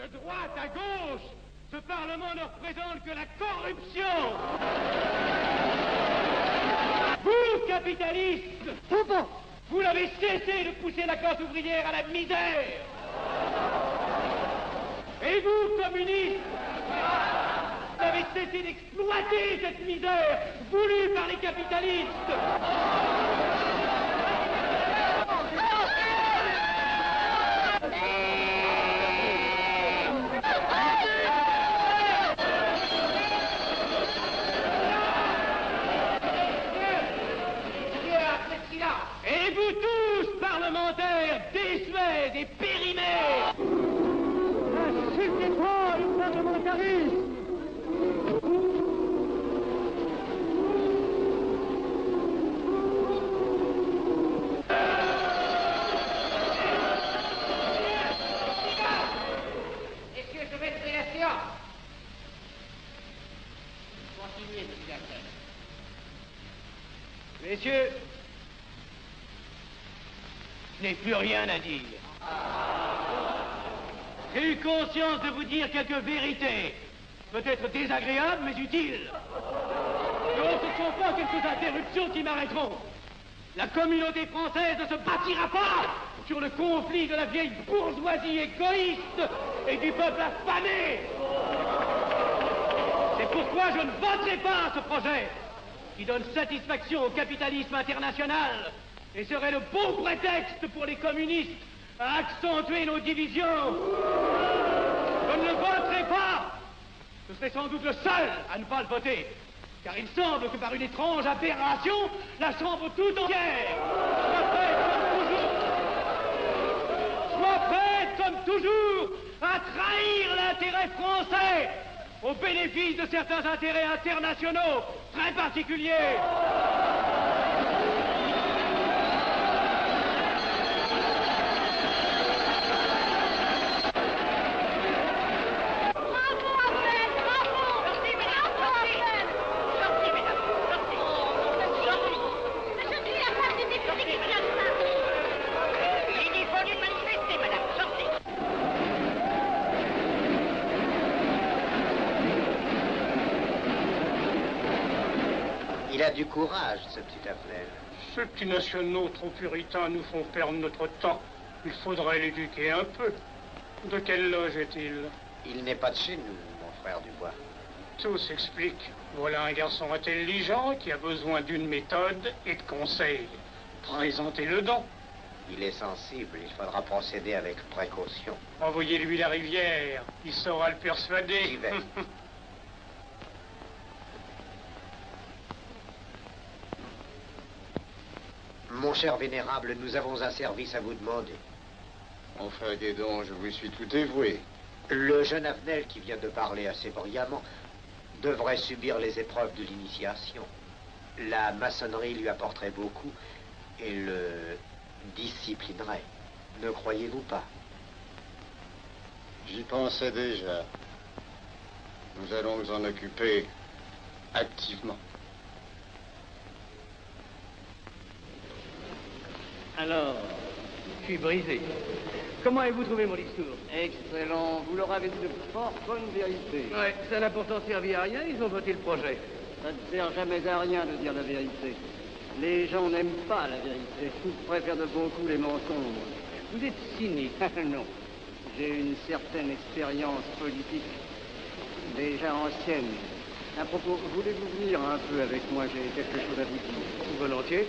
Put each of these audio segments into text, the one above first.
De droite à gauche, ce Parlement ne représente que la corruption. Vous, capitalistes, vous n'avez cessé de pousser la classe ouvrière à la misère. Et vous, communistes, vous avez cessé d'exploiter cette misère voulue par les capitalistes. Et vous tous, parlementaires, désuets et périmés, n'insultez pas le parlementarisme. Messieurs, je vais lever la séance. Continuez, monsieur Gaffney. Messieurs, je n'ai plus rien à dire. J'ai eu conscience de vous dire quelques vérités, peut-être désagréables, mais utiles. Non, ce ne sont pas quelques interruptions qui m'arrêteront. La communauté française ne se bâtira pas sur le conflit de la vieille bourgeoisie égoïste et du peuple affamé. C'est pourquoi je ne voterai pas ce projet qui donne satisfaction au capitalisme international et serait le bon prétexte pour les communistes à accentuer nos divisions. Je ne le voterai pas. Je serai sans doute le seul à ne pas le voter, car il semble que par une étrange aberration, la Chambre tout entière soit prête comme toujours à trahir l'intérêt français au bénéfice de certains intérêts internationaux très particuliers. Il a du courage, ce petit Affnel. Ceux petits nationaux trop puritains nous font perdre notre temps. Il faudrait l'éduquer un peu. De quelle loge est-il? Il n'est pas de chez nous, mon frère Dubois. Tout s'explique. Voilà un garçon intelligent qui a besoin d'une méthode et de conseils. Présentez-le donc. Il est sensible, il faudra procéder avec précaution. Envoyez-lui la rivière, il saura le persuader. J'y vais. Mon cher vénérable, nous avons un service à vous demander. Enfin, dis donc, je vous suis tout dévoué. Le jeune Affnel qui vient de parler assez brillamment devrait subir les épreuves de l'initiation. La maçonnerie lui apporterait beaucoup et le disciplinerait. Ne croyez-vous pas? J'y pensais déjà. Nous allons nous en occuper activement. Alors, je suis brisé. Comment avez-vous trouvé mon discours? Excellent. Vous leur avez dit de fort bonnes vérités. Ouais, ça n'a pourtant servi à rien, ils ont voté le projet. Ça ne sert jamais à rien de dire la vérité. Les gens n'aiment pas la vérité. Ils préfèrent de beaucoup les mensonges. Vous êtes cynique. Non. J'ai une certaine expérience politique, déjà ancienne. À propos, voulez-vous venir un peu avec moi? J'ai quelque chose à vous dire. Volontiers.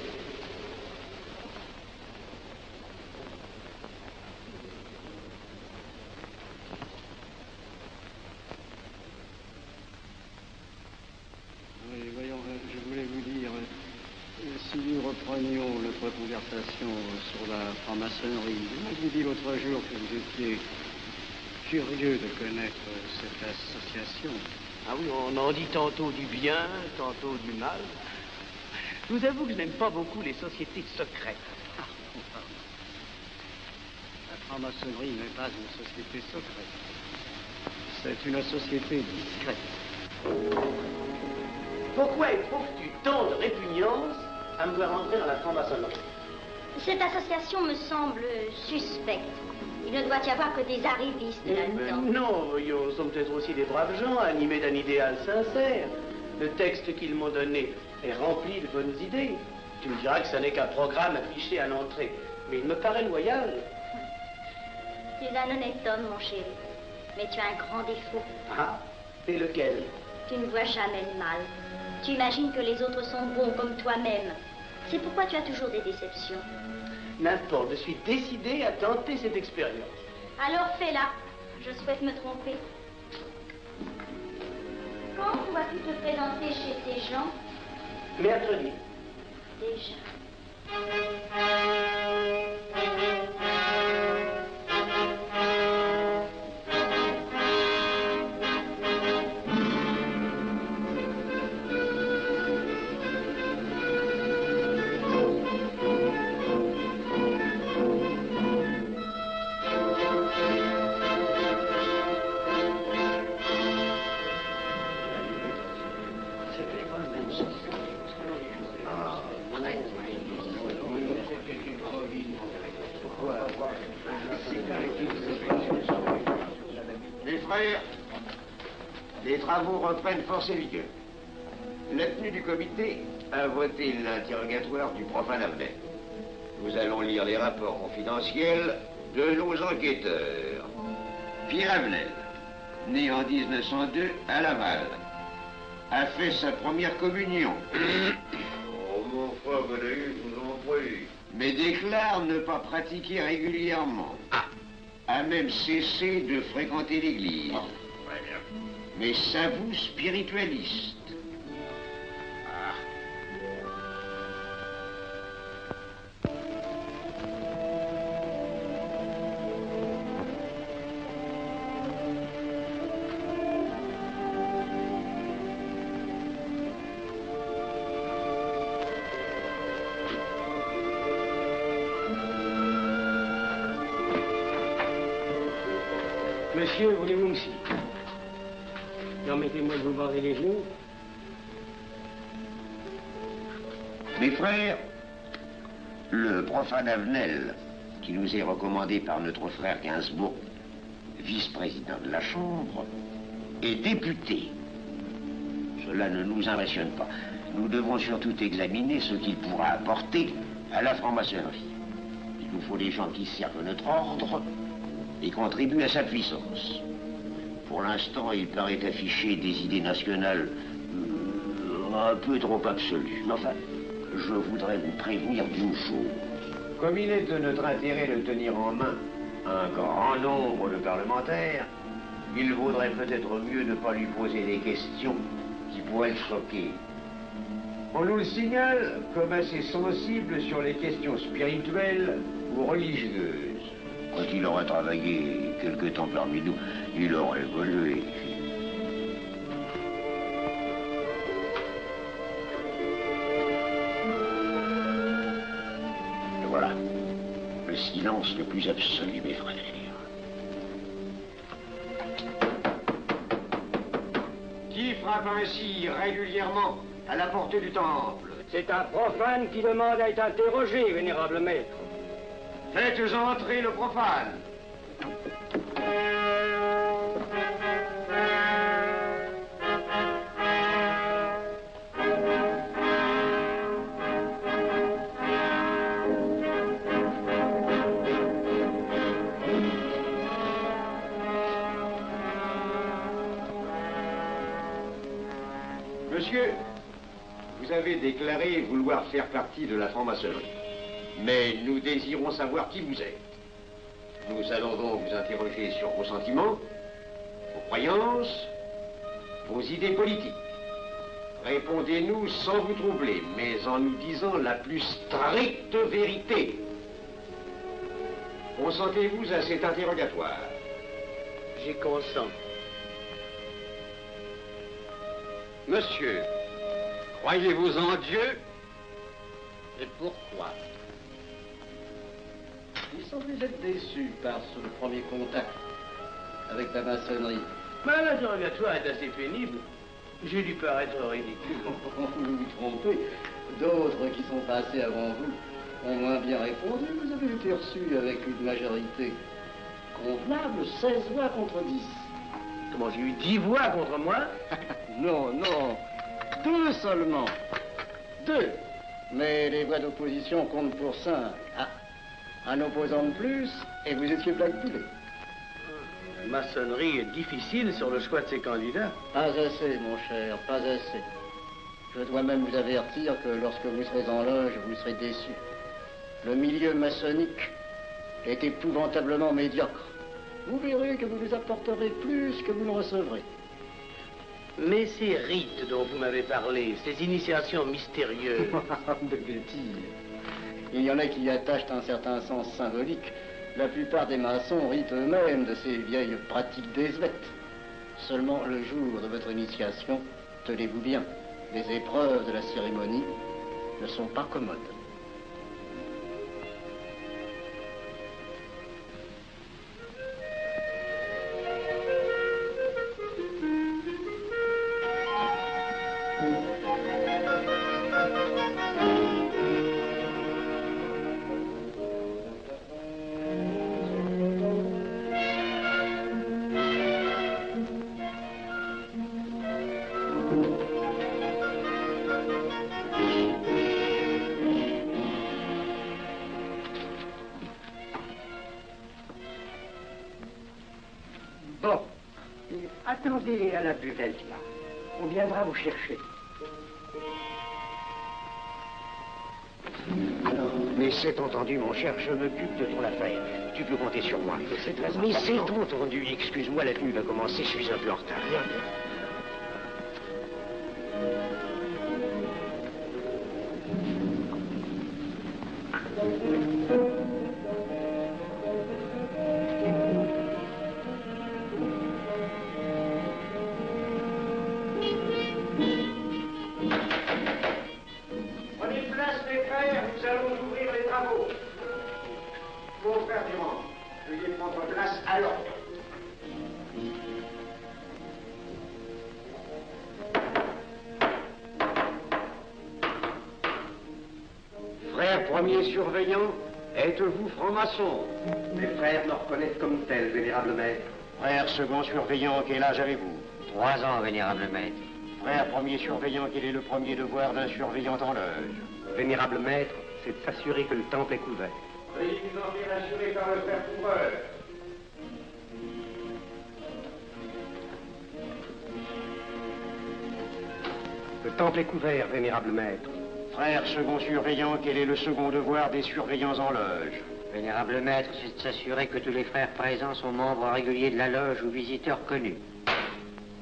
Si nous reprenions notre conversation sur la franc-maçonnerie, vous m'avez dit l'autre jour que vous étiez curieux de connaître cette association. Ah oui, on en dit tantôt du bien, tantôt du mal. Je vous avoue que je n'aime pas beaucoup les sociétés secrètes. La franc-maçonnerie n'est pas une société secrète. C'est une société discrète. Pourquoi éprouves-tu tant de répugnance à me voir entrer dans la franc-maçonnerie? Cette association me semble suspecte. Il ne doit y avoir que des arrivistes là-dedans. Non, voyons, sont peut-être aussi des braves gens, animés d'un idéal sincère. Le texte qu'ils m'ont donné est rempli de bonnes idées. Tu me diras que ce n'est qu'un programme affiché à l'entrée, mais il me paraît loyal. Tu es un honnête homme, mon chéri. Mais tu as un grand défaut. Ah, et lequel? Tu ne vois jamais le mal. Tu imagines que les autres sont bons comme toi-même. C'est pourquoi tu as toujours des déceptions. N'importe, je suis décidé à tenter cette expérience. Alors fais-la. Je souhaite me tromper. Quand vas-tu te présenter chez ces gens? Mercredi. Déjà. Mes frères, les travaux reprennent force et vigueur. La tenue du comité a voté l'interrogatoire du profane Avnel. Nous allons lire les rapports confidentiels de nos enquêteurs. Pierre Avnel, né en 1902 à Laval, a fait sa première communion. Oh, mon frère, je vous en prie. Mais déclare ne pas pratiquer régulièrement. A même cessé de fréquenter l'église. Mais s'avoue spiritualiste. Monsieur, voulez-vous aussi? Permettez-moi de vous barrer les genoux. Mes frères, le profane Avnel, qui nous est recommandé par notre frère Gainsbourg, vice-président de la Chambre, est député. Cela ne nous impressionne pas. Nous devons surtout examiner ce qu'il pourra apporter à la franc-maçonnerie. Il nous faut des gens qui servent notre ordre et contribuent à sa puissance. Pour l'instant, il paraît afficher des idées nationales un peu trop absolues. Mais enfin, je voudrais vous prévenir d'une chose. Comme il est de notre intérêt de tenir en main un grand nombre de parlementaires, il vaudrait peut-être mieux ne pas lui poser des questions qui pourraient le choquer. On nous le signale comme assez sensible sur les questions spirituelles ou religieuses. Quand il aura travaillé quelque temps parmi nous, il aura évolué. Et voilà, le silence le plus absolu, mes frères. Qui frappe ainsi régulièrement à la porte du temple? C'est un profane qui demande à être interrogé, vénérable maître. Faites entrer le profane. Monsieur, vous avez déclaré vouloir faire partie de la franc-maçonnerie. Mais nous désirons savoir qui vous êtes. Nous allons donc vous interroger sur vos sentiments, vos croyances, vos idées politiques. Répondez-nous sans vous troubler, mais en nous disant la plus stricte vérité. Consentez-vous à cet interrogatoire? J'y consens. Monsieur, croyez-vous en Dieu? Et pourquoi? Il semblait être déçu par ce premier contact avec la maçonnerie. Mais l'interrogatoire est assez pénible. J'ai dû paraître ridicule. Vous vous trompez. D'autres qui sont passés avant vous ont moins bien bien répondu. Vous avez été reçu avec une majorité convenable, 16 voix contre 10. Comment, j'ai eu 10 voix contre moi? Non, non, 2 seulement. 2. Mais les voix d'opposition comptent pour 5. Ah, un opposant de plus, et vous étiez blackboulé. La maçonnerie est difficile sur le choix de ses candidats. Pas assez, mon cher, pas assez. Je dois même vous avertir que lorsque vous serez en loge, vous serez déçus. Le milieu maçonnique est épouvantablement médiocre. Vous verrez que vous nous apporterez plus que vous ne recevrez. Mais ces rites dont vous m'avez parlé, ces initiations mystérieuses... De bêtises. Il y en a qui y attachent un certain sens symbolique. La plupart des maçons ritent eux-mêmes de ces vieilles pratiques désuètes. Seulement, le jour de votre initiation, tenez-vous bien, les épreuves de la cérémonie ne sont pas commodes. Bon, attendez à la buvette, là. On viendra vous chercher. Mais c'est entendu, mon cher, je m'occupe de ton affaire. Tu peux compter sur moi. Mais c'est entendu, excuse-moi, la tenue va commencer, je suis un peu en retard. Viens. Prenez place, mes frères, nous allons ouvrir les travaux. Mon frère Durand, veuillez prendre place à l'ordre. Frère premier surveillant, êtes-vous franc-maçon? Mes frères me reconnaissent comme tel, vénérable maître. Frère second surveillant, quel âge avez-vous? 3 ans, vénérable maître. Frère premier surveillant, quel est le premier devoir d'un surveillant en loge? Vénérable maître, c'est de s'assurer que le temple est couvert. Veuillez vous en faire assurer par le frère couvreur. Le temple est couvert, vénérable maître. Frère second surveillant, quel est le second devoir des surveillants en loge? Vénérable maître, c'est de s'assurer que tous les frères présents sont membres réguliers de la loge ou visiteurs connus.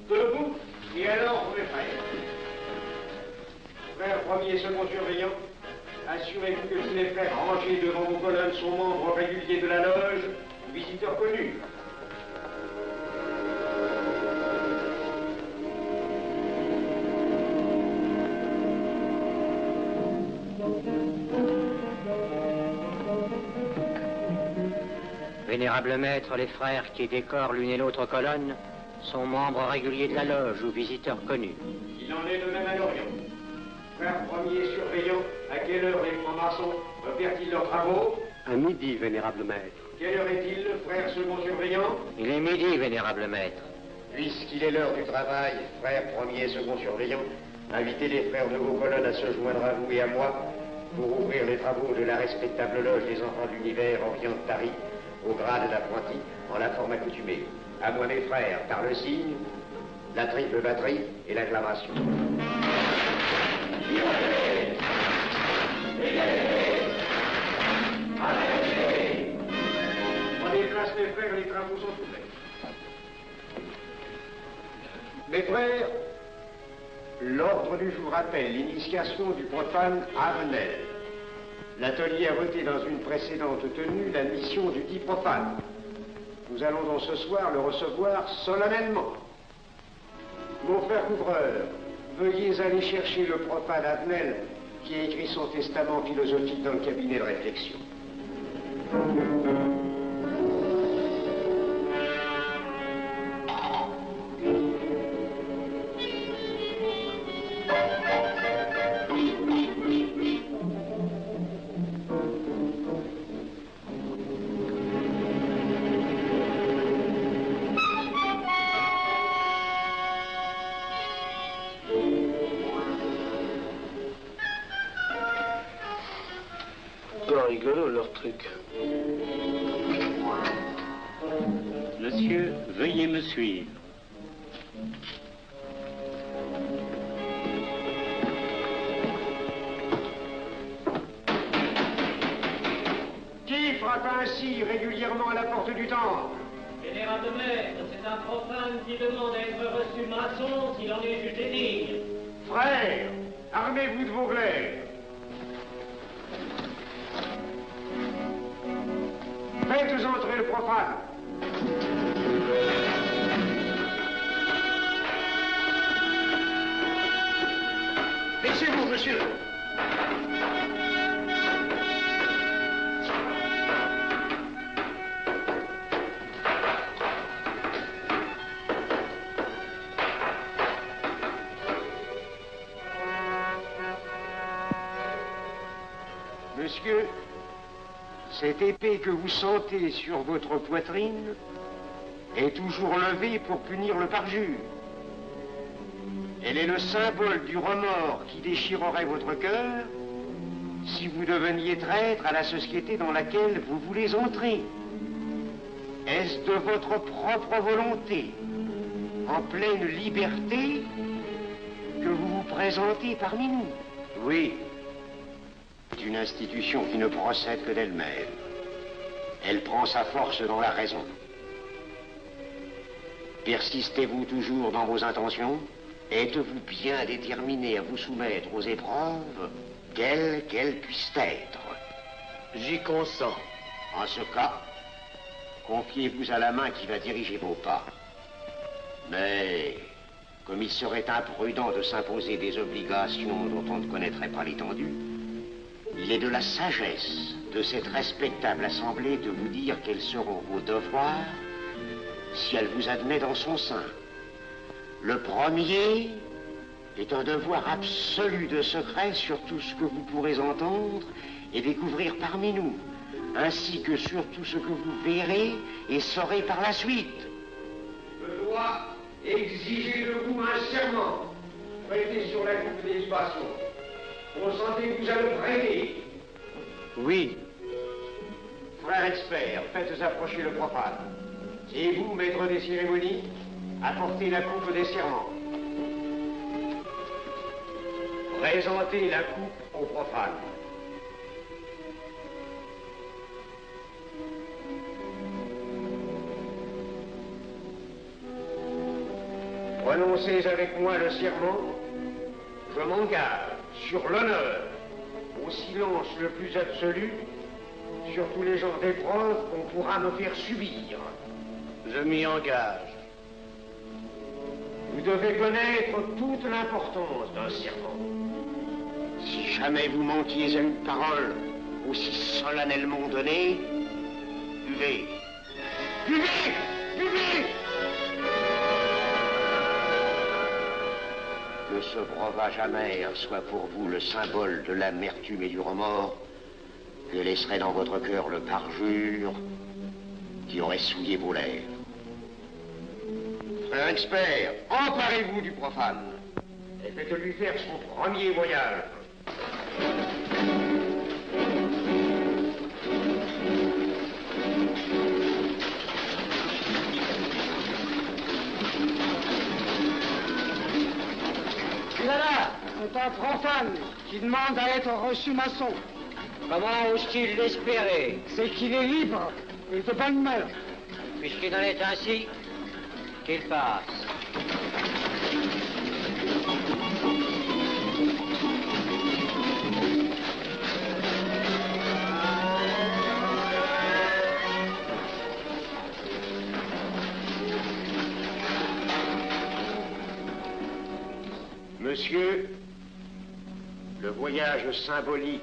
Debout, et alors, mes frères. Frère premier et second surveillant, assurez-vous que tous les frères rangés devant vos colonnes sont membres réguliers de la loge ou visiteurs connus. Vénérable maître, les frères qui décorent l'une et l'autre colonne sont membres réguliers de la loge ou visiteurs connus. Il en est de même à l'Orient. Frère premier surveillant, à quelle heure les francs-maçons opèrent-ils leurs travaux? À midi, vénérable maître. Quelle heure est-il, frère second surveillant? Il est midi, vénérable maître. Puisqu'il est l'heure du travail, frère premier et second surveillant, invitez les frères de vos colonnes à se joindre à vous et à moi pour ouvrir les travaux de la respectable loge des enfants de l'univers Orient de Paris, au grade d'apprenti, en la forme accoutumée. À moi, mes frères, par le signe, la triple batterie et l'acclamation. Prenez place, mes frères, les travaux sont ouverts. Mes frères, l'ordre du jour appelle l'initiation du profane Avenel. L'atelier a voté dans une précédente tenue la mission du dit profane. Nous allons donc ce soir le recevoir solennellement. Mon frère couvreur, veuillez aller chercher le profane Avenel qui a écrit son testament philosophique dans le cabinet de réflexion. rigolo, leur truc. Monsieur, veuillez me suivre. Qui frappe ainsi régulièrement à la porte du temple? Général de maître, c'est un profane qui demande à être reçu maçon s'il en est jugé digne. Frères, armez-vous de vos glaives. Faites entrer le profane. Laissez-vous, monsieur. Monsieur, cette épée que vous sentez sur votre poitrine est toujours levée pour punir le parjure. Elle est le symbole du remords qui déchirerait votre cœur si vous deveniez traître à la société dans laquelle vous voulez entrer. Est-ce de votre propre volonté, en pleine liberté, que vous vous présentez parmi nous? Oui. C'est une institution qui ne procède que d'elle-même. Elle prend sa force dans la raison. Persistez-vous toujours dans vos intentions? Êtes-vous bien déterminé à vous soumettre aux épreuves, quelles qu'elles puissent être? J'y consens. En ce cas, confiez-vous à la main qui va diriger vos pas. Mais, comme il serait imprudent de s'imposer des obligations dont on ne connaîtrait pas l'étendue, il est de la sagesse de cette respectable assemblée de vous dire quels seront vos devoirs si elle vous admet dans son sein. Le premier est un devoir absolu de secret sur tout ce que vous pourrez entendre et découvrir parmi nous, ainsi que sur tout ce que vous verrez et saurez par la suite. Je dois exiger de vous un serment prêté sur la coupe des libations. Consentez-vous à le prêter? Oui. Frère expert, faites approcher le profane. Et vous, maître des cérémonies, apportez la coupe des serments. Présentez la coupe au profane. Prononcez avec moi le serment. Je m'engage sur l'honneur, au silence le plus absolu, sur tous les genres d'épreuves qu'on pourra me faire subir. Je m'y engage. Vous devez connaître toute l'importance d'un serment. Si jamais vous manquiez à une parole aussi solennellement donnée, buvez. Buvez! Buvez! Que ce breuvage amer soit pour vous le symbole de l'amertume et du remords que laisserait dans votre cœur le parjure qui aurait souillé vos lèvres. Frère expert, emparez-vous du profane et faites-lui faire son premier voyage. Là, c'est un profane qui demande à être reçu maçon. Comment ose-t-il l'espérer? C'est qu'il est libre et de bonne mœurs. Puisqu'il en est ainsi, qu'il passe. Monsieur, le voyage symbolique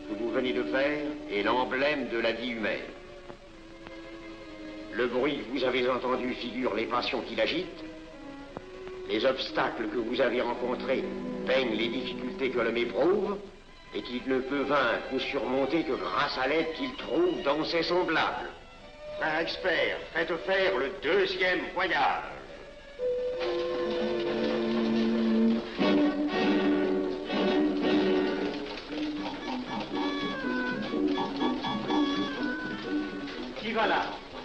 que vous venez de faire est l'emblème de la vie humaine. Le bruit que vous avez entendu figure les passions qui l'agitent. Les obstacles que vous avez rencontrés peignent les difficultés que l'homme éprouve et qu'il ne peut vaincre ou surmonter que grâce à l'aide qu'il trouve dans ses semblables. Frère expert, faites faire le deuxième voyage. Qui va là?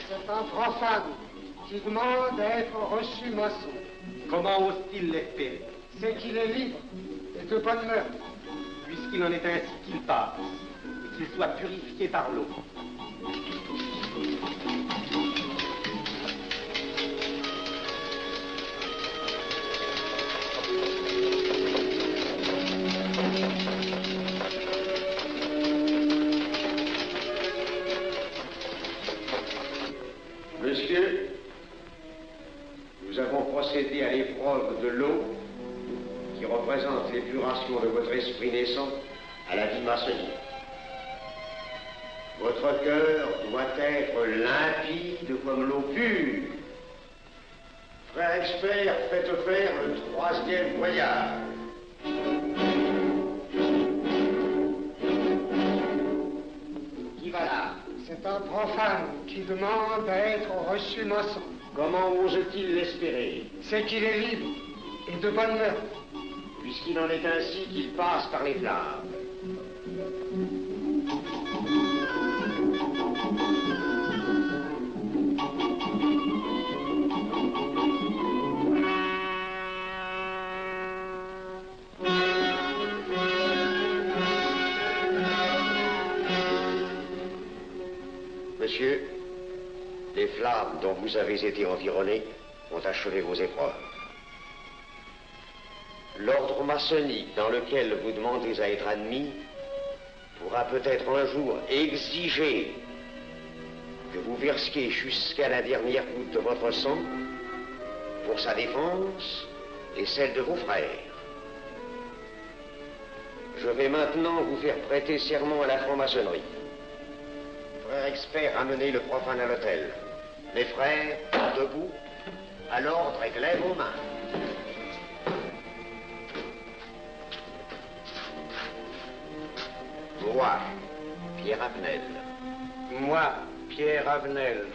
C'est un profane qui demande à être reçu maçon. Comment ose-t-il l'espérer? C'est qu'il est libre et de bonne mœurs. Puisqu'il en est ainsi qu'il passe, et qu'il soit purifié par l'eau. Monsieur, nous avons procédé à l'épreuve de l'eau qui représente l'épuration de votre esprit naissant à la vie maçonnique. Votre cœur doit être limpide comme l'eau pure. Frère expert, faites faire le 3e voyage. Qui va là? C'est un profane qui demande à être reçu maçon. Comment ose-t-il l'espérer? C'est qu'il est libre et de bonne mœurs. Puisqu'il en est ainsi qu'il passe par les flammes. Monsieur, les flammes dont vous avez été environné ont achevé vos épreuves. L'ordre maçonnique dans lequel vous demandez à être admis pourra peut-être un jour exiger que vous versiez jusqu'à la dernière goutte de votre sang pour sa défense et celle de vos frères. Je vais maintenant vous faire prêter serment à la franc-maçonnerie. Frère expert, amenez le profane à l'hôtel. Les frères, debout, à l'ordre et glaive aux mains. Moi, Pierre Avenel. Moi, Pierre Avenel.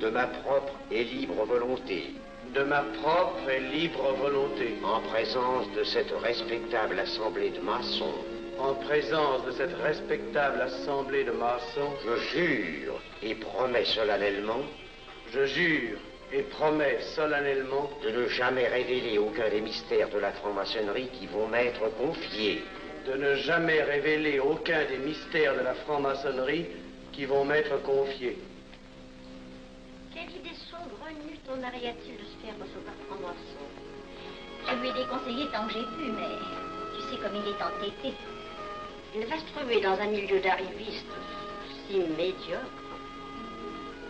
De ma propre et libre volonté. De ma propre et libre volonté. En présence de cette respectable assemblée de maçons. En présence de cette respectable assemblée de maçons. Je jure et promets solennellement. Je jure et promets solennellement. De ne jamais révéler aucun des mystères de la franc-maçonnerie qui vont m'être confiés. De ne jamais révéler aucun des mystères de la franc-maçonnerie qui vont m'être confiés. Quelle idée saugrenue ton mari a-t-il de se faire recevoir franc-maçon? Je lui ai déconseillé tant que j'ai pu, mais tu sais comme il est entêté. Il va se trouver dans un milieu d'arrivistes si médiocre.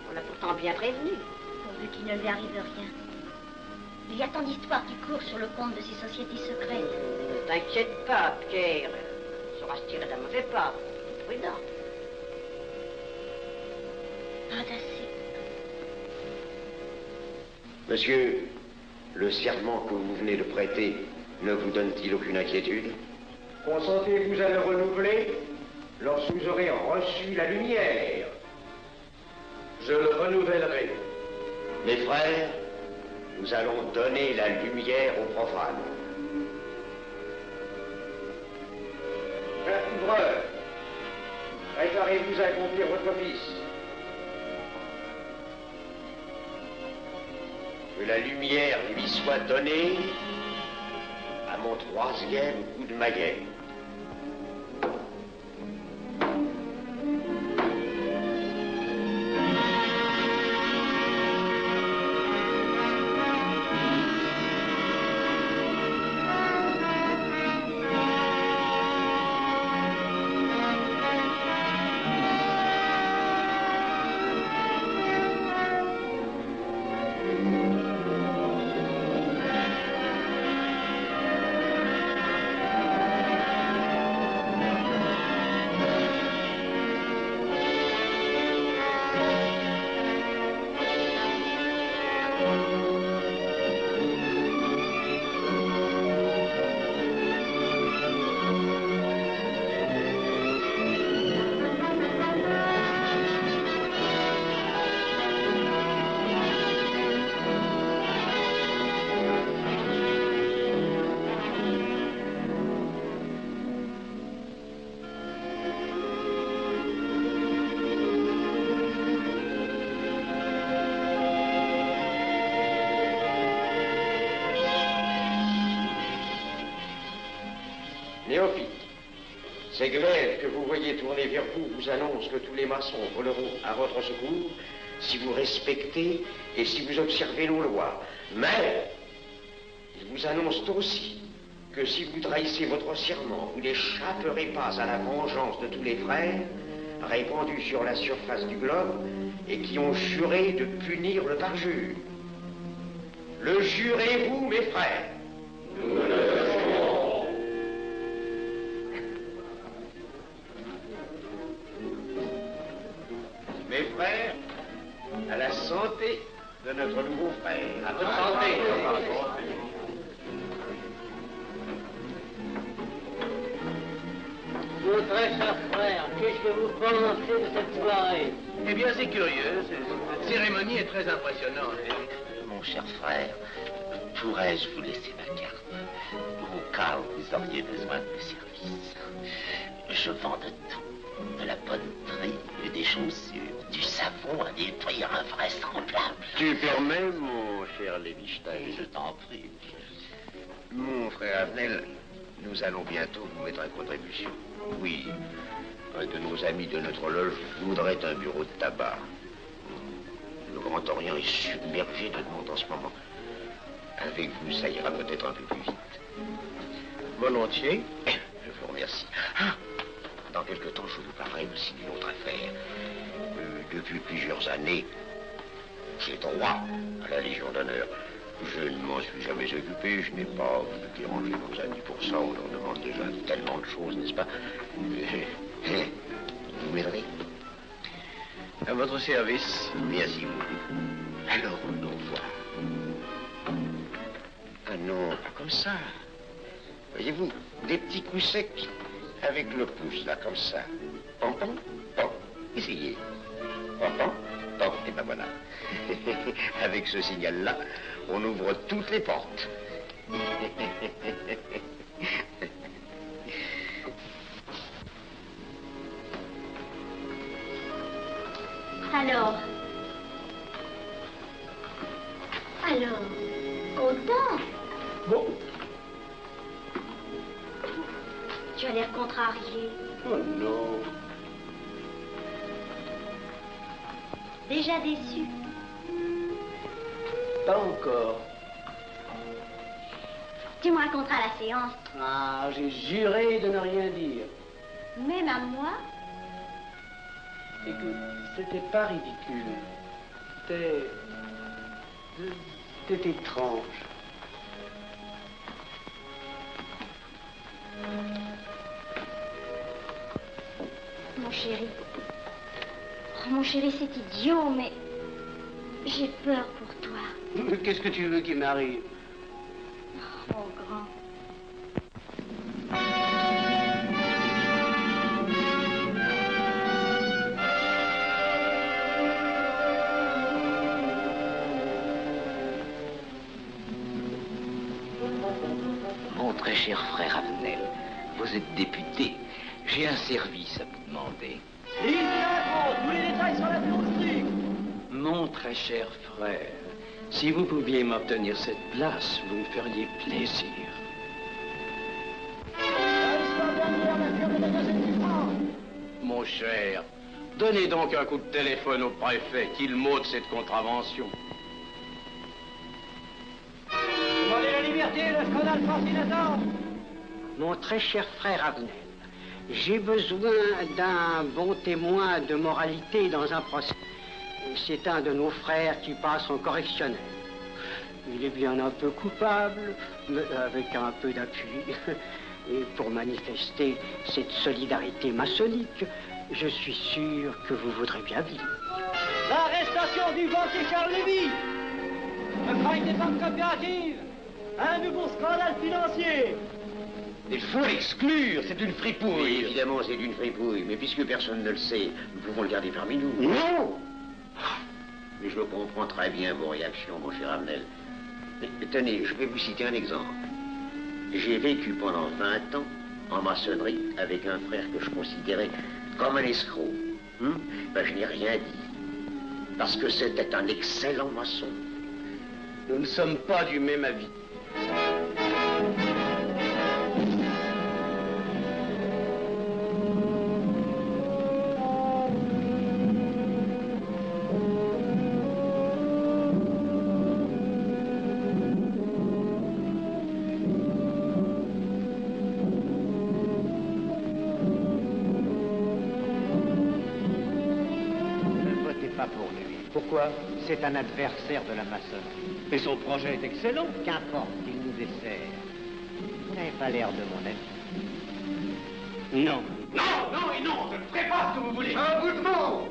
On l'a pourtant bien prévenu. Pourvu qu'il ne lui arrive rien. Il y a tant d'histoires qui courent sur le compte de ces sociétés secrètes. Ne t'inquiète pas, Pierre. Il saura se tirer d'un mauvais pas. Prudent. Pas d'assez. Monsieur, le serment que vous venez de prêter ne vous donne-t-il aucune inquiétude? Consentez-vous à le renouveler lorsque vous aurez reçu la lumière? Je le renouvellerai. Mes frères, nous allons donner la lumière aux profanes. Frère couvreur, préparez-vous à accomplir votre office. Que la lumière lui soit donnée à mon 3e coup de maillet. Néophyte, ces glaives que vous voyez tourner vers vous vous annoncent que tous les maçons voleront à votre secours si vous respectez et si vous observez nos lois. Mais ils vous annoncent aussi que si vous trahissez votre serment, vous n'échapperez pas à la vengeance de tous les frères répandus sur la surface du globe et qui ont juré de punir le parjure. Le jurez-vous, mes frères? Nous le jurons. Mes frères, à la santé de notre nouveau frère. À votre santé. Mon très cher frère, qu'est-ce que vous pensez de cette soirée? Eh bien, c'est curieux. Cette cérémonie est très impressionnante. Mon cher frère, pourrais-je vous laisser ma carte au cas où vous auriez besoin de mes services? Je vends de tout, de la poterie, des chaussures, du savon à des prix invraisemblables. Tu permets, mon cher Lévi-Stein? Je t'en prie. Mon frère Avenel, nous allons bientôt vous mettre à contribution. Oui, un de nos amis de notre loge voudrait un bureau de tabac. Le Grand Orient est submergé de demandes en ce moment. Avec vous, ça ira peut-être un peu plus vite. Volontiers. Je vous remercie. Ah, dans quelque temps, je vous parlerai aussi d'une autre affaire. Depuis plusieurs années, j'ai droit à la Légion d'honneur. Je ne m'en suis jamais occupé, je n'ai pas voulu déranger nos amis pour ça. On leur demande déjà tellement de choses, n'est-ce pas? Vous m'aiderez? À votre service. Merci beaucoup. Alors, au revoir. Ah non, pas comme ça. Voyez-vous, des petits coups secs avec le pouce, là, comme ça. Pom, pom, pom. Essayez. Pom, pom, pom. Et ben voilà. Avec ce signal-là, on ouvre toutes les portes. Alors, content? Bon. Tu as l'air contrarié. Oh non. Déjà déçu? Pas encore. Tu me raconteras la séance. Ah, j'ai juré de ne rien dire. Même à moi? Écoute, c'était pas ridicule. C'était étrange. Mon chéri, c'est idiot, mais j'ai peur pour toi. Qu'est-ce que tu veux qu'il m'arrive? Oh, mon grand. Mon très cher frère Avenel, vous êtes député. J'ai un service à vous demander. Il y a tous les détails sur la bureautique. Mon très cher frère, si vous pouviez m'obtenir cette place, vous me feriez plaisir. Mon cher, donnez donc un coup de téléphone au préfet, qu'il m'ôte cette contravention. Demandez la liberté, le scandale fascinateur. Mon très cher frère Avenel, j'ai besoin d'un bon témoin de moralité dans un procès. C'est un de nos frères qui passe en correctionnel. Il est bien un peu coupable, mais avec un peu d'appui. Et pour manifester cette solidarité maçonnique, je suis sûr que vous voudrez bien vivre. L'arrestation du banquier Charles Lévy. Le faille des banques coopératives. Un nouveau scandale financier. Il faut l'exclure, c'est une fripouille. Oui, évidemment, c'est une fripouille, mais puisque personne ne le sait, nous pouvons le garder parmi nous. Non! Mais je comprends très bien vos réactions, mon cher Avenel. Mais tenez, je vais vous citer un exemple. J'ai vécu pendant 20 ans en maçonnerie avec un frère que je considérais comme un escroc. Ben, je n'ai rien dit, parce que c'était un excellent maçon. Nous ne sommes pas du même avis. pas pour lui. Pourquoi? C'est un adversaire de la maçonnerie. Mais son projet est excellent. Qu'importe, il nous dessert. Vous n'avez pas l'air de mon ami. Non. Non, non et non, je ne ferai pas ce que vous voulez. Je vous demande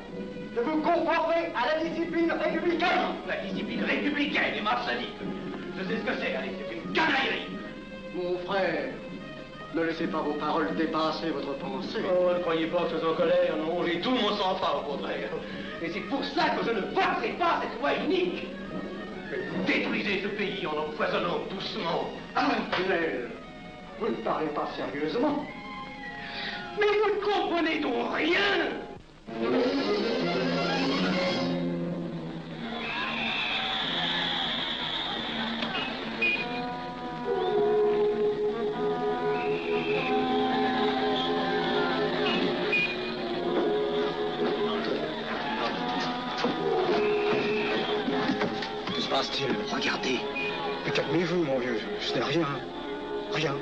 de vous conformer à la discipline républicaine. La discipline républicaine est maçonnique. Je sais ce que c'est, allez, c'est une canaillerie. Mon frère, ne laissez pas vos paroles dépasser votre pensée. Oh, ne croyez pas que je suis en colère, non, j'ai tout mon sang-froid au contraire. Et c'est pour ça que je ne voterai pas cette loi unique. Vous détruisez ce pays en empoisonnant doucement. Avenel, vous ne parlez pas sérieusement. Mais vous ne comprenez donc rien. Que se passe-t-il? Regardez. Mais calmez-vous, mon vieux. Ce n'est rien. Rien.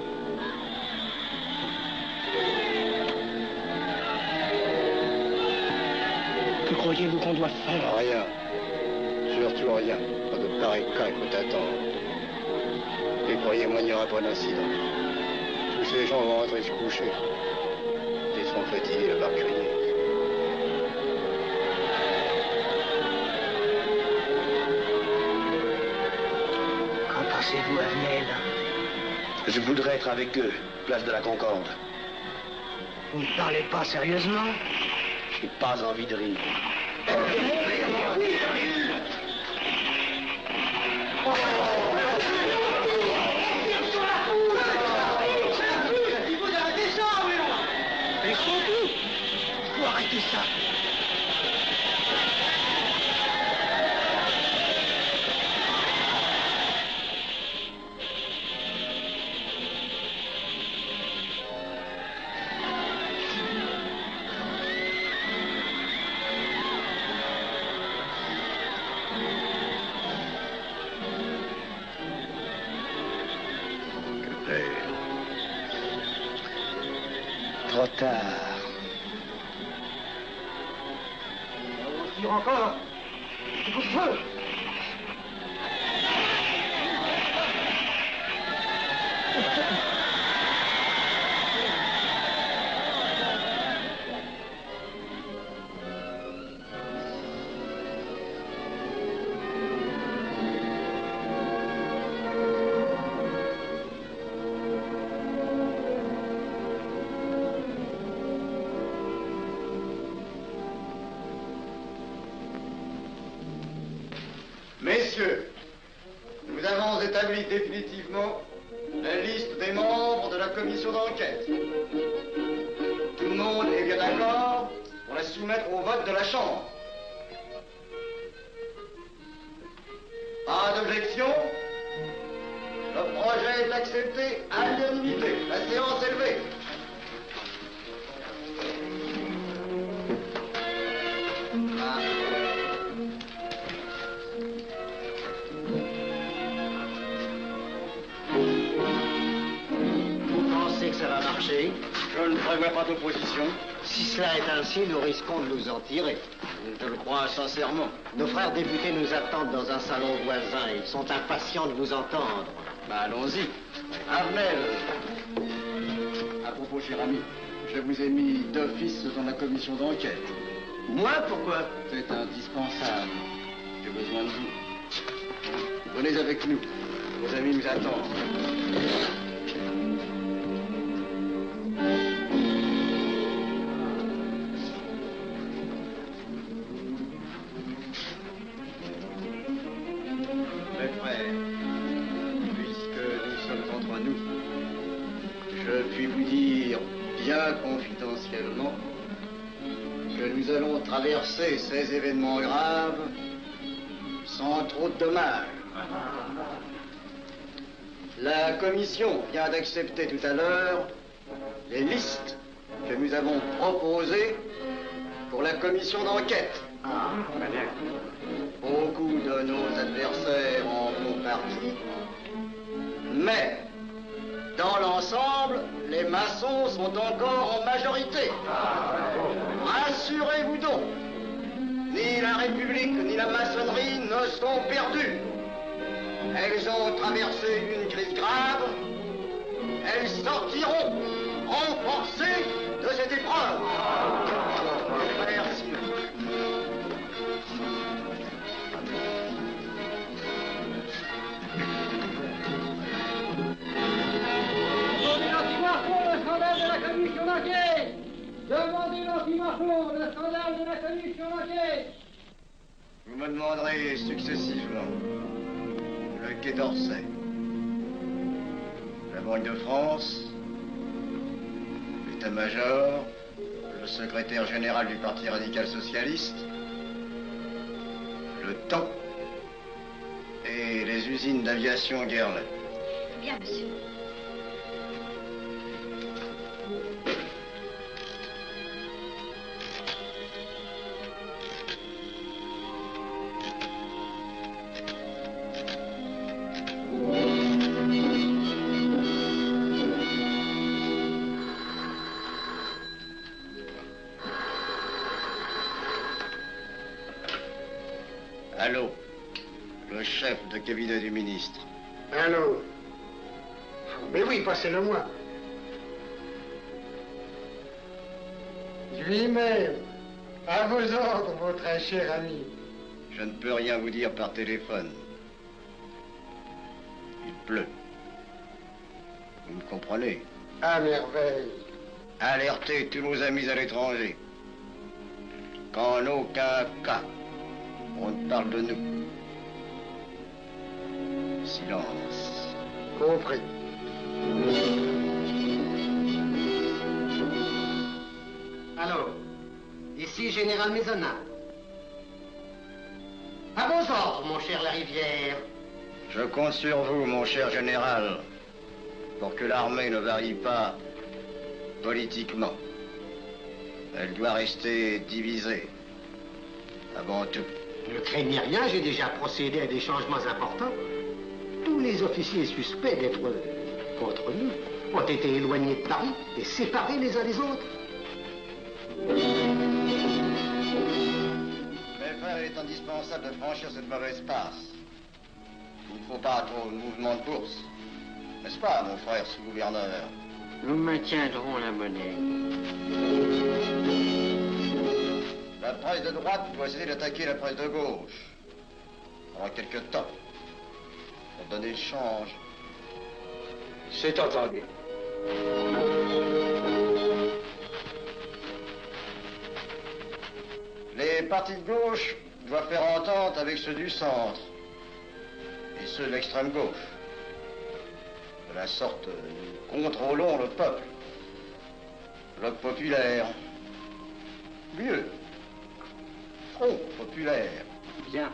Que croyez-vous qu'on doit faire? Rien. Surtout rien. Pas de pareil cas il faut attendre. Et croyez-moi, il n'y aura pas d'incident. Tous ces gens vont rentrer se coucher. Ils seront fatigués, le barquerier. Qu'en pensez-vous, Avenel? Je voudrais être avec eux, place de la Concorde. Vous ne parlez pas sérieusement? J'ai pas envie de rire. Faut arrêter ça. Trop tard. Tire encore. Coup de feu. Messieurs, nous avons établi définitivement la liste des membres de la commission d'enquête. Tout le monde est bien d'accord pour la soumettre au vote de la Chambre. Pas d'objection? Le projet est accepté à l'unanimité. La séance est levée. Ça va marcher. Je ne prévois pas d'opposition. Si cela est ainsi, nous risquons de nous en tirer. Je le crois sincèrement. Nos frères députés nous attendent dans un salon voisin. Ils sont impatients de vous entendre. Allons-y. Avenel. À propos, cher ami, je vous ai mis d'office dans la commission d'enquête. Moi, pourquoi? C'est indispensable. J'ai besoin de vous. Venez avec nous. Vos amis nous attendent. Bien confidentiellement que nous allons traverser ces événements graves sans trop de dommages. La commission vient d'accepter tout à l'heure les listes que nous avons proposées pour la commission d'enquête. Beaucoup de nos adversaires en font partie, mais dans l'ensemble, les maçons sont encore en majorité. Rassurez-vous donc, ni la République ni la maçonnerie ne sont perdues. Elles ont traversé une crise grave. Elles sortiront renforcées de cette épreuve. Merci. Demandez l'anti-Marceau, le scandale de la commission d'enquête. Vous me demanderez successivement le Quai d'Orsay, la Banque de France, l'état-major, le secrétaire général du Parti radical socialiste, le temps et les usines d'aviation Guerlain. Bien, monsieur. Allô, le chef de cabinet du ministre. Allô? Mais oui, passez-le moi. Lui-même, à vos ordres, mon très cher ami. Je ne peux rien vous dire par téléphone. Il pleut. Vous me comprenez? À merveille. Alertez tous nos amis à l'étranger. Qu'en aucun cas, on ne parle de nous. Silence. Compris. Alors, ici Général Maisonnat. À vos ordres, mon cher Larivière. Je compte sur vous, mon cher général, pour que l'armée ne varie pas politiquement. Elle doit rester divisée, avant tout. Ne craignez rien, j'ai déjà procédé à des changements importants. Tous les officiers suspects d'être contre nous ont été éloignés de Paris et séparés les uns des autres. Mes frères, il est indispensable de franchir cette mauvaise passe. Il ne faut pas trop de mouvement de course. N'est-ce pas, mon frère sous-gouverneur? Nous maintiendrons la monnaie. La presse de droite doit essayer d'attaquer la presse de gauche. Pendant quelque temps. Pour donner le change. C'est entendu. Les partis de gauche doivent faire entente avec ceux du centre. Et ceux de l'extrême gauche. De la sorte, nous contrôlons le peuple. Bloc populaire. Mieux. Front populaire. Bien.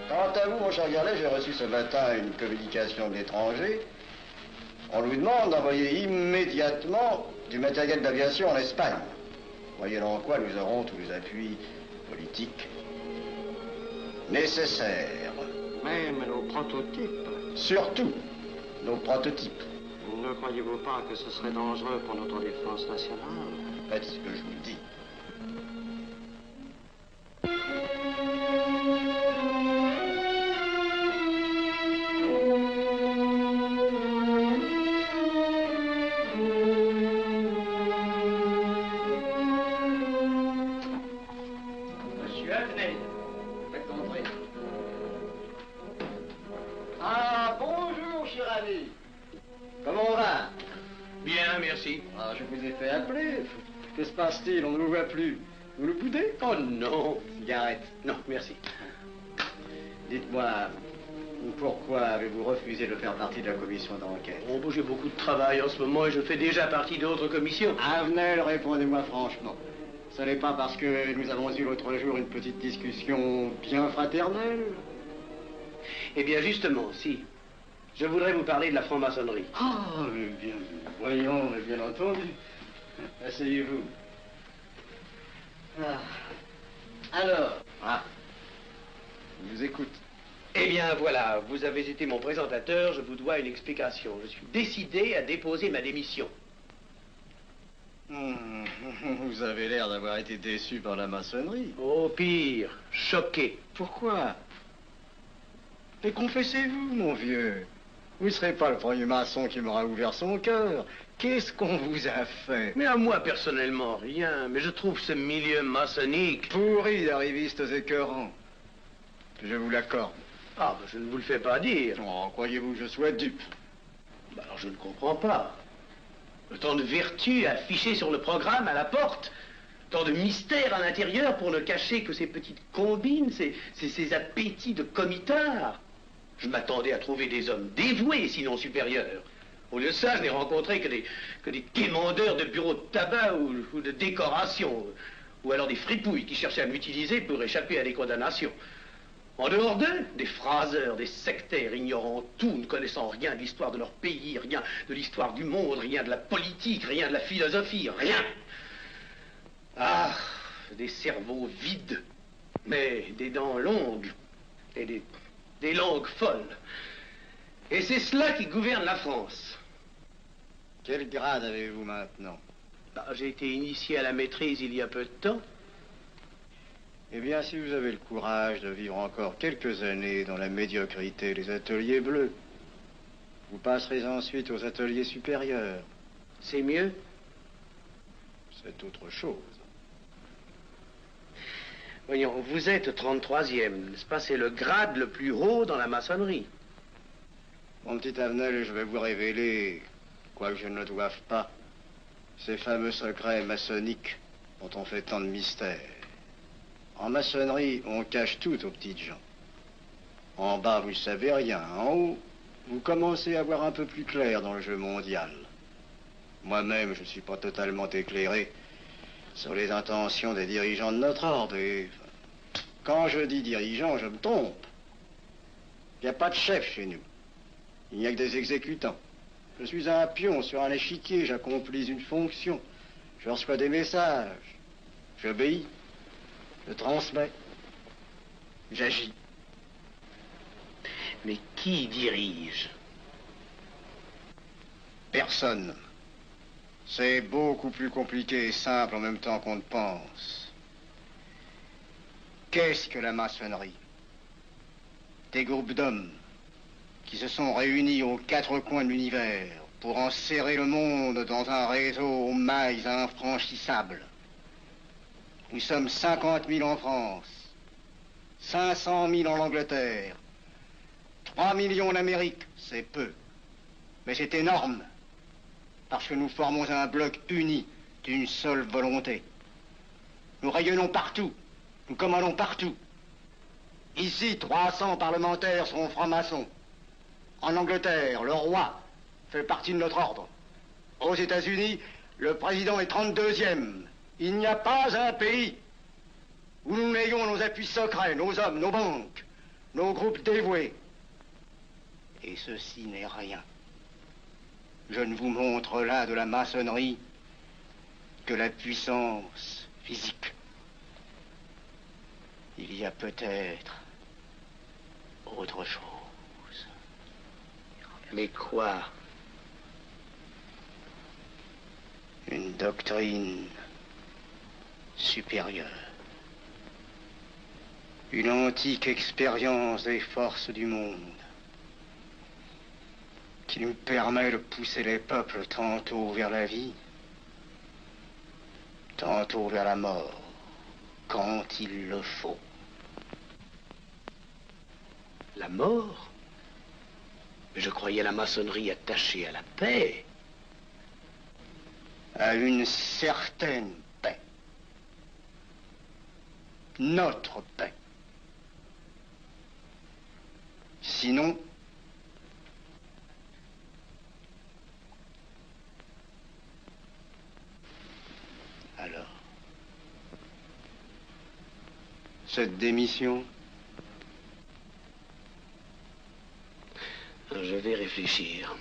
Quant à vous, mon cher Garlet, j'ai reçu ce matin une communication de l'étranger. On nous demande d'envoyer immédiatement du matériel d'aviation en Espagne. Moyennant quoi nous aurons tous les appuis politiques nécessaires. Même nos prototypes. Surtout nos prototypes. Ne croyez-vous pas que ce serait dangereux pour notre défense nationale? Faites ce que je vous dis. Monsieur Avenel, Faites entrer. Ah, bonjour, cher ami. Comment on va? Bien, merci. Ah, je vous ai fait appeler. Que se passe-t-il? On ne vous voit plus. Vous le boudez? Oh non. Cigarette. Non, merci. Dites-moi, pourquoi avez-vous refusé de faire partie de la commission d'enquête? Oh, j'ai beaucoup de travail en ce moment et je fais déjà partie d'autres commissions. Avenel, répondez-moi franchement. Ce n'est pas parce que nous avons eu l'autre jour une petite discussion bien fraternelle? Eh bien, justement, si. Je voudrais vous parler de la franc-maçonnerie. Ah, mais bien, voyons, mais bien entendu. Asseyez-vous. Ah. Alors? Ah. Je vous écoute. Eh bien, voilà, vous avez été mon présentateur, je vous dois une explication. Je suis décidé à déposer ma démission. Vous avez l'air d'avoir été déçu par la maçonnerie. Au pire, choqué. Pourquoi? Mais confessez-vous, mon vieux. Vous ne serez pas le premier maçon qui m'aura ouvert son cœur. Qu'est-ce qu'on vous a fait? Mais à moi, personnellement, rien. Mais je trouve ce milieu maçonnique... pourri d'arrivistes écœurants. Je vous l'accorde. Ah, ben, je ne vous le fais pas dire. Oh, croyez-vous que je sois dupe? Ben, alors je ne comprends pas. Tant de vertu affichées sur le programme, à la porte. Tant de mystère à l'intérieur pour ne cacher que ces petites combines, ces appétits de comitard. Je m'attendais à trouver des hommes dévoués, sinon supérieurs. Au lieu de ça, je n'ai rencontré que des quémandeurs de bureaux de tabac ou de décoration. Ou alors des fripouilles qui cherchaient à m'utiliser pour échapper à des condamnations. En dehors d'eux, des phraseurs, des sectaires, ignorant tout, ne connaissant rien de l'histoire de leur pays, rien de l'histoire du monde, rien de la politique, rien de la philosophie, rien. Ah, des cerveaux vides, mais des dents longues et des langues folles. Et c'est cela qui gouverne la France. Quel grade avez-vous maintenant? Bah, j'ai été initié à la maîtrise il y a peu de temps. Eh bien, si vous avez le courage de vivre encore quelques années dans la médiocrité des ateliers bleus, vous passerez ensuite aux ateliers supérieurs. C'est mieux? C'est autre chose. Voyons, vous êtes 33e, n'est-ce pas? C'est le grade le plus haut dans la maçonnerie. Mon petit Avenel, je vais vous révéler, quoique je ne le doive pas, ces fameux secrets maçonniques dont on fait tant de mystères. En maçonnerie, on cache tout aux petites gens. En bas, vous ne savez rien. En haut, vous commencez à voir un peu plus clair dans le jeu mondial. Moi-même, je ne suis pas totalement éclairé sur les intentions des dirigeants de notre ordre. Et quand je dis dirigeants, je me trompe. Il n'y a pas de chef chez nous. Il n'y a que des exécutants. Je suis un pion sur un échiquier, j'accomplis une fonction. Je reçois des messages. J'obéis. Je transmets. J'agis. Mais qui dirige? Personne. C'est beaucoup plus compliqué et simple en même temps qu'on ne pense. Qu'est-ce que la maçonnerie? Des groupes d'hommes qui se sont réunis aux quatre coins de l'univers pour enserrer le monde dans un réseau aux mailles infranchissables. Nous sommes 50 000 en France, 500 000 en Angleterre, 3 millions en Amérique, c'est peu. Mais c'est énorme, parce que nous formons un bloc uni d'une seule volonté. Nous rayonnons partout, nous commandons partout. Ici, 300 parlementaires sont francs-maçons. En Angleterre, le roi fait partie de notre ordre. Aux États-Unis, le président est 32e. Il n'y a pas un pays où nous n'ayons nos appuis secrets, nos hommes, nos banques, nos groupes dévoués. Et ceci n'est rien. Je ne vous montre là de la maçonnerie que la puissance physique. Il y a peut-être autre chose. Mais quoi? Une doctrine supérieure. Une antique expérience des forces du monde qui nous permet de pousser les peuples tantôt vers la vie, tantôt vers la mort, quand il le faut. La mort? Je croyais la maçonnerie attachée à la paix. À une certaine paix. Notre paix. Sinon, alors, cette démission, je vais réfléchir.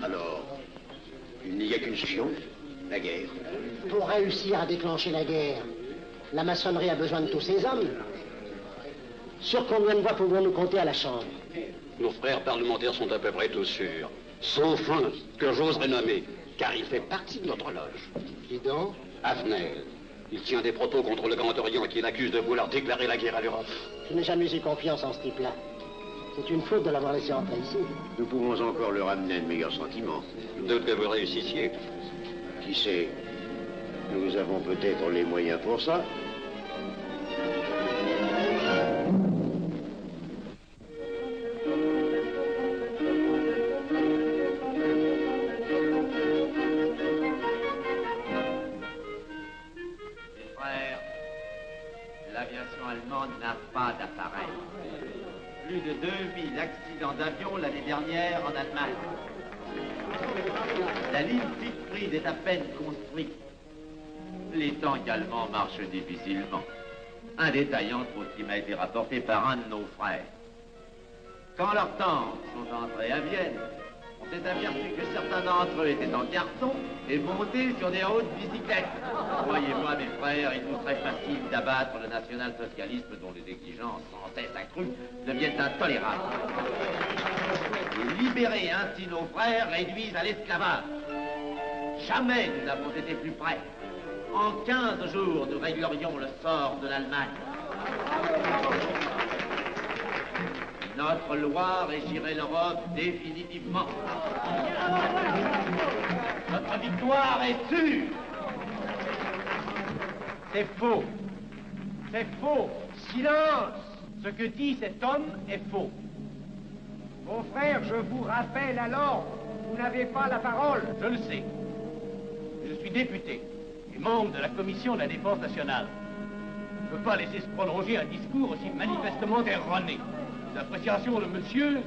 Alors, il n'y a qu'une solution, la guerre. Pour réussir à déclencher la guerre, la maçonnerie a besoin de tous ses hommes. Sur combien de voix pouvons-nous compter à la Chambre? Nos frères parlementaires sont à peu près tous sûrs. Sauf un que j'oserais nommer, car il fait partie de notre loge. Qui donc? Avenel. Il tient des propos contre le Grand Orient qu'il accuse de vouloir déclarer la guerre à l'Europe. Je n'ai jamais eu confiance en ce type-là. C'est une faute de l'avoir laissé entrer ici. Nous pouvons encore le ramener à de meilleurs sentiments. Je doute que vous réussissiez. Qui sait? Nous avons peut-être les moyens pour ça. L'aviation allemande n'a pas d'appareil. Plus de 2000 accidents d'avion l'année dernière en Allemagne. La ligne Siegfried est à peine construite. Les tanks allemands marchent difficilement. Un détail entre autres qui m'a été rapporté par un de nos frères. Quand leurs tanks sont entrés à Vienne, on s'est aperçu que certains d'entre eux étaient en carton et montés sur des hautes bicyclettes. Croyez-moi, mes frères, il nous serait facile d'abattre le national-socialisme dont les exigences sans cesse accrues deviennent intolérables. Et libérer ainsi nos frères réduisent à l'esclavage. Jamais nous n'avons été plus près. En 15 jours, nous réglerions le sort de l'Allemagne. Notre loi régirait l'Europe définitivement. Notre victoire est sûre. C'est faux. C'est faux. Silence. Ce que dit cet homme est faux. Mon frère, je vous rappelle alors, vous n'avez pas la parole. Je le sais. Je suis député et membre de la Commission de la Défense nationale. Je ne peux pas laisser se prolonger un discours aussi manifestement erroné. L'appréciation de monsieur...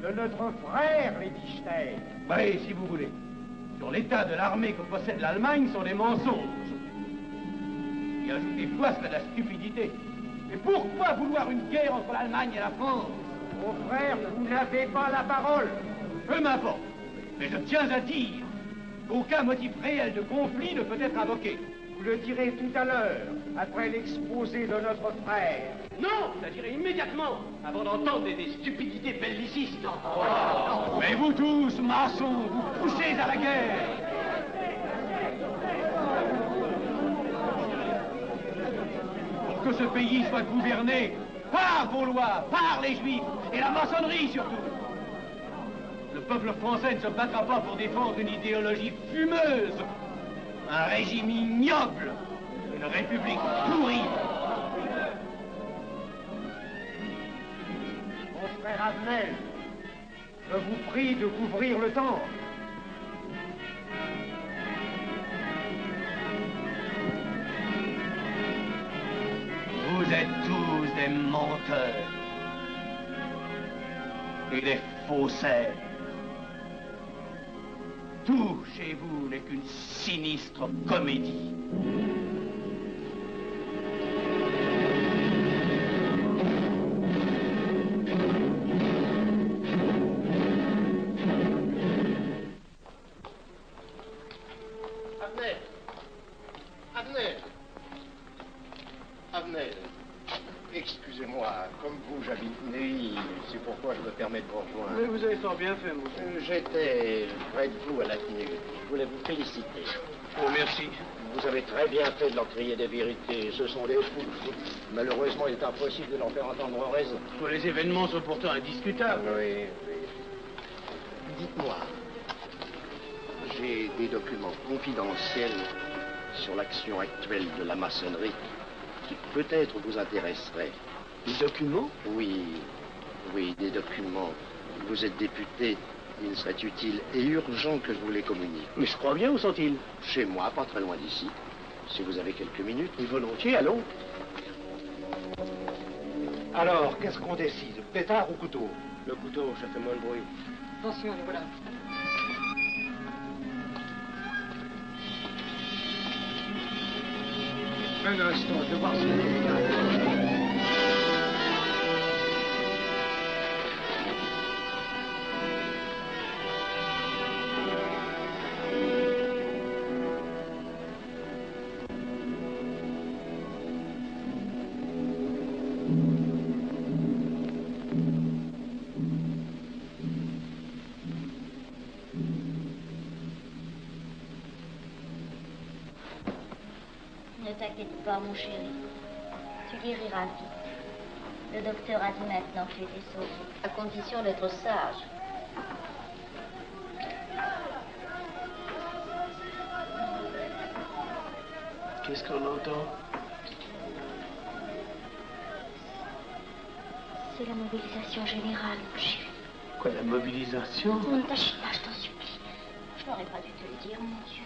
de notre frère, Liechtenstein. Oui, si vous voulez. Sur l'état de l'armée que possède l'Allemagne sont des mensonges. Et ajouter quoi serait de la stupidité. Mais pourquoi vouloir une guerre entre l'Allemagne et la France? Mon frère, vous n'avez pas la parole. Peu m'importe. Mais je tiens à dire qu'aucun motif réel de conflit ne peut être invoqué. Vous le direz tout à l'heure, après l'exposé de notre frère. Non, je le dirai immédiatement, avant d'entendre des stupidités bellicistes. Mais vous tous, maçons, vous poussez à la guerre. Pour que ce pays soit gouverné par vos lois, par les Juifs, et la maçonnerie surtout. Le peuple français ne se battra pas pour défendre une idéologie fumeuse, un régime ignoble, une république pourrie. Mon frère Avenel, je vous prie de couvrir le temple. Vous êtes tous des menteurs et des faussaires. Tout chez vous n'est qu'une sinistre comédie. Avenel, excusez-moi, comme vous, j'habite Neuilly, c'est pourquoi je me permets de vous rejoindre. Mais vous avez fort bien fait, mon frère. J'étais près de vous à la clinique. Je voulais vous féliciter. Oh, merci. Vous avez très bien fait de leur crier des vérités. Ce sont des fous. Malheureusement, il est impossible de leur faire entendre raison. Les événements sont pourtant indiscutables. Oui, oui. Dites-moi, j'ai des documents confidentiels sur l'action actuelle de la maçonnerie qui peut-être vous intéresseraient. Des documents? Oui, oui, des documents. Vous êtes député, il serait utile et urgent que je vous les communique. Mais je crois bien, où sont-ils? Chez moi, pas très loin d'ici. Si vous avez quelques minutes. Et volontiers, allons. Alors, qu'est-ce qu'on décide? Pétard ou couteau? Le couteau, ça fait moins de bruit. Attention, les voilà. Un instant, je vais voir si... t'inquiète pas, mon chéri. Tu guériras vite. Le docteur a dit maintenant que tu étais sauvé, à condition d'être sage. Qu'est-ce qu'on entend? C'est la mobilisation générale, mon chéri. Quoi, la mobilisation? Tachina, je t'en supplie. Je n'aurais pas dû te le dire, mon Dieu.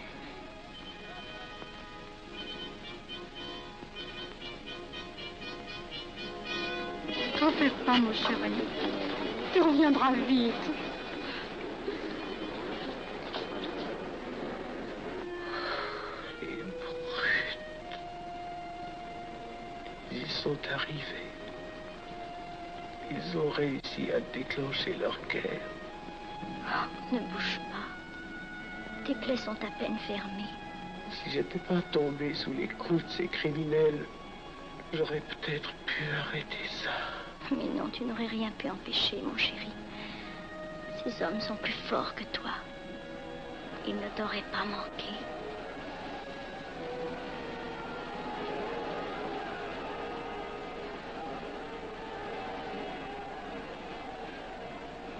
T'en fais pas, mon chéri. Tu reviendras vite. Les brutes. Ils sont arrivés. Ils ont réussi à déclencher leur guerre. Ne bouge pas. Tes plaies sont à peine fermées. Si j'étais pas tombé sous les coups de ces criminels, j'aurais peut-être pu arrêter ça. Mais non, tu n'aurais rien pu empêcher, mon chéri. Ces hommes sont plus forts que toi. Ils ne t'auraient pas manqué.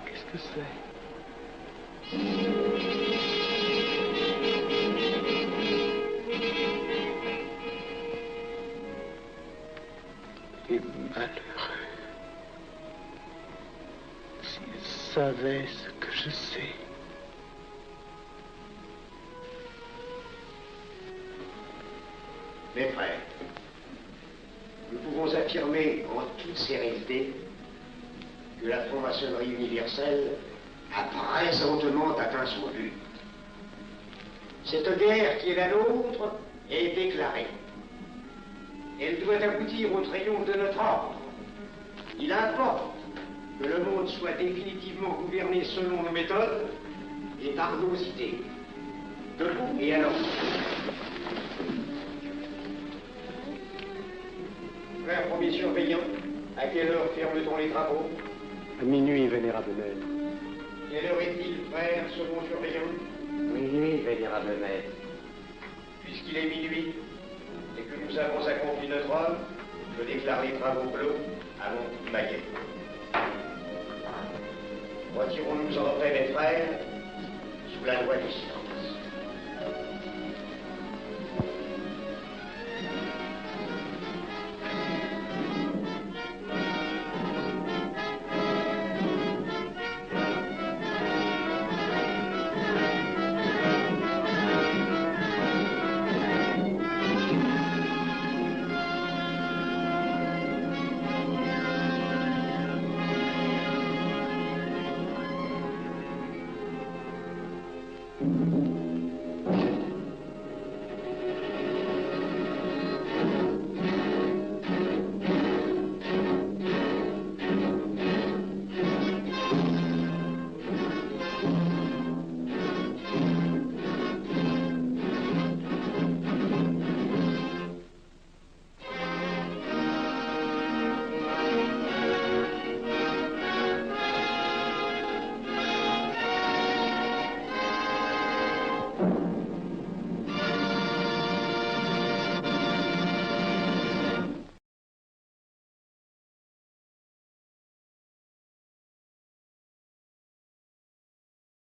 Qu'est-ce que c'est? Les malheureux. S'ils savaient ce que je sais. Mes frères, nous pouvons affirmer en toute sérénité que la franc-maçonnerie universelle a présentement atteint son but. Cette guerre qui est la nôtre est déclarée. Elle doit aboutir au triomphe de notre ordre. Il importe que le monde soit définitivement gouverné selon nos méthodes et par nos idées. Debout et alors. Frère premier surveillant, à quelle heure ferme-t-on les travaux? À minuit, vénérable maître. Quelle heure est-il, frère second surveillant? Minuit, vénérable maître. Puisqu'il est minuit et que nous avons accompli notre œuvre, je déclare les travaux clos à mon coup de maillet. Retirons-nous en paix, mes frères, sous la loi du silence.